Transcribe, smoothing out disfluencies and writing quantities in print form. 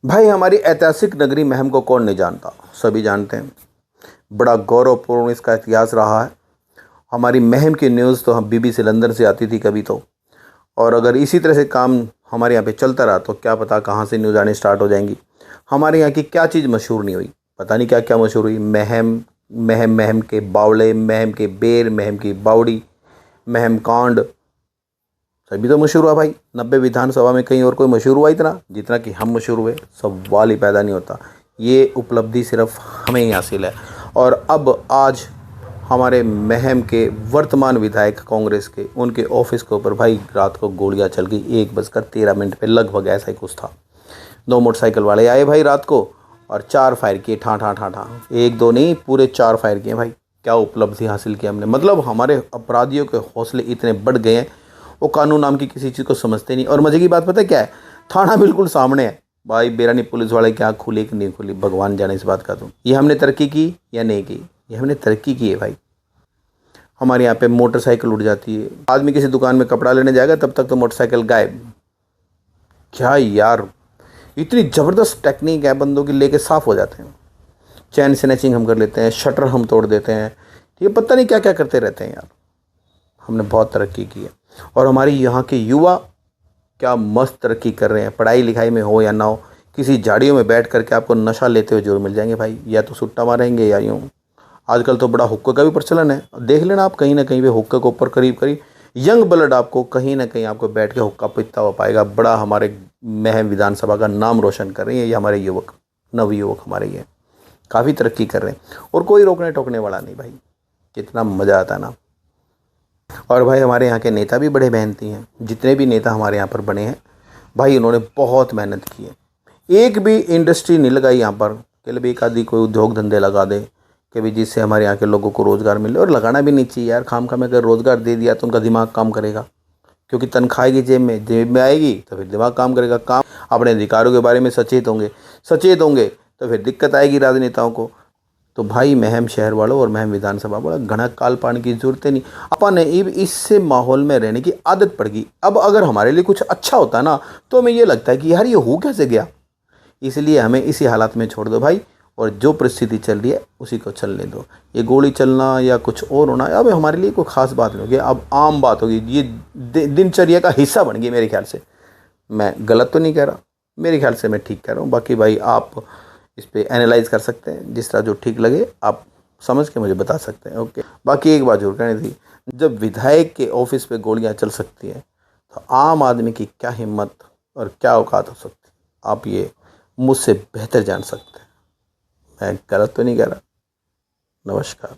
भाई हमारी ऐतिहासिक नगरी महम को कौन नहीं जानता, सभी जानते हैं। बड़ा गौरवपूर्ण इसका इतिहास रहा है। हमारी महम की न्यूज़ तो हम बीबीसी लंदन से आती थी कभी तो। और अगर इसी तरह से काम हमारे यहाँ पे चलता रहा तो क्या पता कहाँ से न्यूज़ आनी स्टार्ट हो जाएंगी। हमारे यहाँ की क्या चीज़ मशहूर नहीं हुई, पता नहीं क्या क्या मशहूर हुई। महम, महम महम के बावले, महम के बेर, महम की बावड़ी, महम कांड, सभी तो मशहूर हुआ भाई। 90 विधानसभा में कहीं और कोई मशहूर हुआ इतना जितना कि हम मशहूर हुए, सवाल ही पैदा नहीं होता। ये उपलब्धि सिर्फ हमें ही हासिल है। और अब आज हमारे महम के वर्तमान विधायक कांग्रेस के, उनके ऑफिस के ऊपर भाई रात को गोलियां चल गई 1:13 पे लगभग, ऐसा ही कुछ था। 2 मोटरसाइकिल वाले आए भाई रात को और 4 फायर किए, ठा ठा ठा ठा, एक दो नहीं पूरे 4 फायर किए भाई। क्या उपलब्धि हासिल की हमने, मतलब हमारे अपराधियों के हौसले इतने बढ़ गए हैं, वो कानून नाम की किसी चीज़ को समझते नहीं। और मज़े की बात पता है क्या है, थाना बिल्कुल सामने है भाई। बेरानी पुलिस वाले की आँख खुली कि नहीं खुली, भगवान जाने इस बात का। तो ये हमने तरक्की की या नहीं की? ये हमने तरक्की की है भाई। हमारे यहाँ पे मोटरसाइकिल उड़ जाती है, आदमी किसी दुकान में कपड़ा लेने जाएगा तब तक तो मोटरसाइकिल गायब। क्या यार, इतनी ज़बरदस्त टेक्निक है, बंदों की लेके साफ़ हो जाते हैं। चैन स्नैचिंग हम कर लेते हैं, शटर हम तोड़ देते हैं, ये पता नहीं क्या क्या करते रहते हैं यार। हमने बहुत तरक्की की है। और हमारी यहाँ के युवा क्या मस्त तरक्की कर रहे हैं, पढ़ाई लिखाई में हो या ना हो। किसी झाड़ियों में बैठ करके आपको नशा लेते हुए जरूर मिल जाएंगे भाई, या तो सुट्टा मारेंगे या यूँ। आजकल तो बड़ा हुक्के का भी प्रचलन है, देख लेना आप कहीं ना कहीं पे हुक्के के ऊपर करीब करीब यंग ब्लड आपको कहीं ना कहीं आपको बैठ के हुक्का पीता हुआ पाएगा। बड़ा हमारे महम विधानसभा का नाम रोशन कर रही है ये हमारे युवक, नवयुवक हमारे ये काफ़ी तरक्की कर रहे हैं। और कोई रोकने टोकने वाला नहीं भाई, कितना मज़ा आता है ना। और भाई हमारे यहाँ के नेता भी बड़े मेहनती हैं। जितने भी नेता हमारे यहाँ पर बने हैं भाई, उन्होंने बहुत मेहनत की है। एक भी इंडस्ट्री नहीं लगाई यहाँ पर कि भी एक आदि कोई उद्योग धंधे लगा दे कि भी जिससे हमारे यहाँ के लोगों को रोज़गार मिले। और लगाना भी नहीं चाहिए यार, खाम खा में अगर रोज़गार दे दिया तो उनका दिमाग काम करेगा, क्योंकि तनख्वाह की जेब में आएगी तो फिर दिमाग काम करेगा। काम अपने अधिकारों के बारे में सचेत होंगे तो फिर दिक्कत आएगी राजनेताओं को। तो भाई महम शहर वालों और महम विधानसभा वालों घना काल पाने की जरूरत नहीं। अपन इससे माहौल में रहने की आदत पड़ गई। अब अगर हमारे लिए कुछ अच्छा होता है ना तो हमें ये लगता है कि यार ये हो कैसे गया। इसलिए हमें इसी हालात में छोड़ दो भाई, और जो परिस्थिति चल रही है उसी को चलने दो। ये गोली चलना या कुछ और होना अब हमारे लिए कोई ख़ास बात नहीं होगी, अब आम बात होगी। ये दिनचर्या का हिस्सा बन गई मेरे ख्याल से। मैं गलत तो नहीं कह रहा, मेरे ख्याल से मैं ठीक कह रहा हूँ। बाकी भाई आप इस पर एनालाइज कर सकते हैं, जिस तरह जो ठीक लगे आप समझ के मुझे बता सकते हैं। ओके, बाकी एक बात जरूर कहनी थी, जब विधायक के ऑफिस पे गोलियां चल सकती हैं तो आम आदमी की क्या हिम्मत और क्या औकात हो सकती है, आप ये मुझसे बेहतर जान सकते हैं। मैं गलत तो नहीं कह रहा। नमस्कार।